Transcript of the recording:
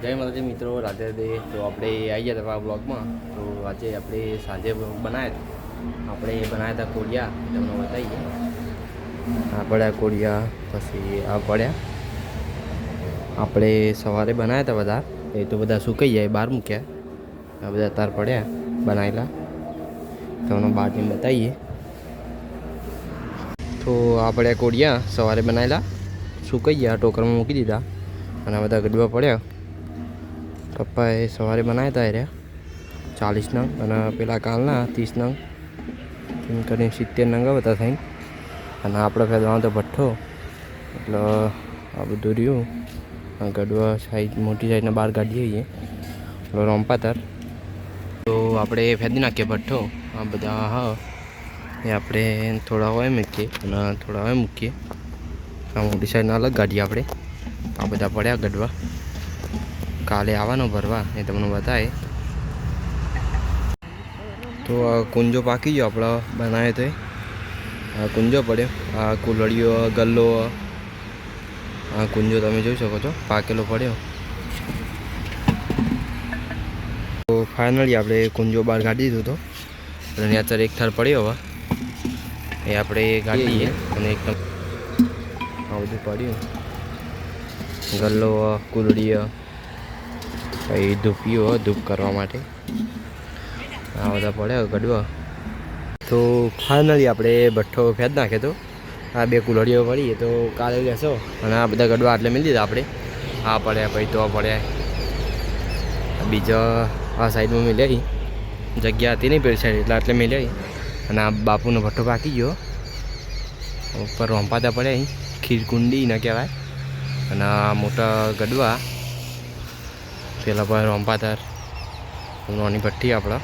જય માતાજી મિત્રો, રાધે રાધે. તો આપણે આવી ગયા હતા બ્લોગમાં. તો આજે આપણે સાંજે બનાવ્યા હતા કોળિયા, તમને બતાવીએ. આ પડ્યા કોળિયા, પછી આ પડ્યા આપણે સવારે બનાવ્યા હતા બધા. એ તો બધા સુકાઈ જાય, બહાર મૂક્યા. આ બધા તાર પડ્યા બનાવેલા, તમને બહારથી બતાવીએ. તો આ પડ્યા કોળિયા સવારે બનાવેલા, સુકાઈ ગયા, ટોકરમાં મૂકી દીધા. અને બધા ગડવા પડ્યા. પપ્પાએ સવારે બનાવ્યા હતા રહ્યા 40 નંગ, અને પેલા કાલના 30 નંગ, એમ કરીને 70 નંગ બધા થઈને. અને આપણે ફેરવાનો તો ભઠ્ઠો, એટલે આ બધું રહ્યું. ગડવા સાઈડ મોટી સાઈડના બહાર કાઢીએ છીએ, એટલે રોંપાતર. તો આપણે ફેદી નાખીએ ભઠ્ઠો. આ બધા હા એ આપણે થોડા હોય મૂકીએ અને થોડા હોય મૂકીએ. આ મોટી સાઈડના અલગ કાઢીએ આપણે. આ બધા પડ્યા ગડવા, કાલે આવવાનો ભરવા, એ તમને બતાવે. તો આ કુંજો પાકી ગયો આપણો બનાવે તો. આ કુંજો પડ્યો, આ કુલડીઓ, ગલ્લો, આ કુંજો તમે જોઈ શકો છો, પાકેલો પડ્યો. તો ફાઇનલી આપણે કુંજો બહાર કાઢી દીધો હતો. અને અત્યારે એક થર પડ્યો હવે, એ આપણે કાઢીએ. અને એકદમ આ બધું પડ્યું, ગલ્લો, કુલડીઓ, પછી ધૂપીઓ, ધૂપ કરવા માટે આ બધા પડ્યા ગડવા. તો ફાઇનલી આપણે ભઠ્ઠો ફેદ નાખ્યો હતો. આ બે કુલડીઓ પડી તો કાલે લેશો. અને આ બધા ગડવા એટલે મિલી દીધા આપણે. આ પડ્યા, પછી તો પડ્યા, બીજા આ સાઈડમાં મિલ્યા. જગ્યા હતી નહીં પેલી સાઈડ, એટલે આટલે મિલ્યા. અને આ બાપુનો ભઠ્ઠો પાકી ગયો. ઉપર રોંપાતા પડ્યા, ખીરકુંડી ન કહેવાય. અને આ મોટા ગડવા પેલા પર રોંપાતર, નાની ભઠ્ઠી આપણા.